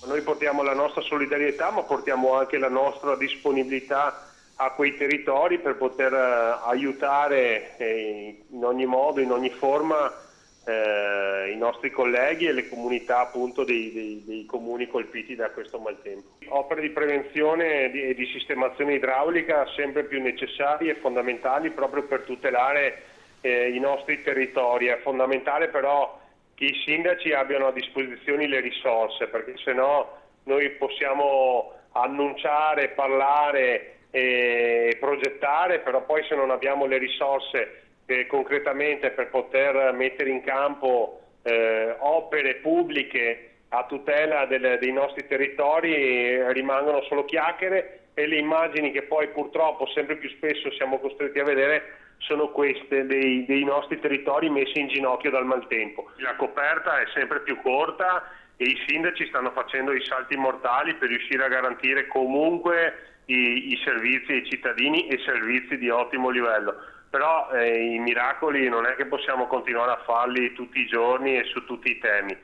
Noi portiamo la nostra solidarietà, ma portiamo anche la nostra disponibilità a quei territori per poter aiutare in ogni modo, in ogni forma i nostri colleghi e le comunità appunto dei comuni colpiti da questo maltempo. Opere di prevenzione e di sistemazione idraulica sempre più necessarie e fondamentali proprio per tutelare i nostri territori. È fondamentale però che i sindaci abbiano a disposizione le risorse, perché se no noi possiamo annunciare, parlare e progettare, però poi se non abbiamo le risorse concretamente per poter mettere in campo opere pubbliche a tutela dei nostri territori rimangono solo chiacchiere, e le immagini che poi purtroppo sempre più spesso siamo costretti a vedere sono queste dei nostri territori messi in ginocchio dal maltempo. La coperta è sempre più corta e i sindaci stanno facendo i salti mortali per riuscire a garantire comunque i servizi ai cittadini e servizi di ottimo livello. Però i miracoli non è che possiamo continuare a farli tutti i giorni e su tutti i temi.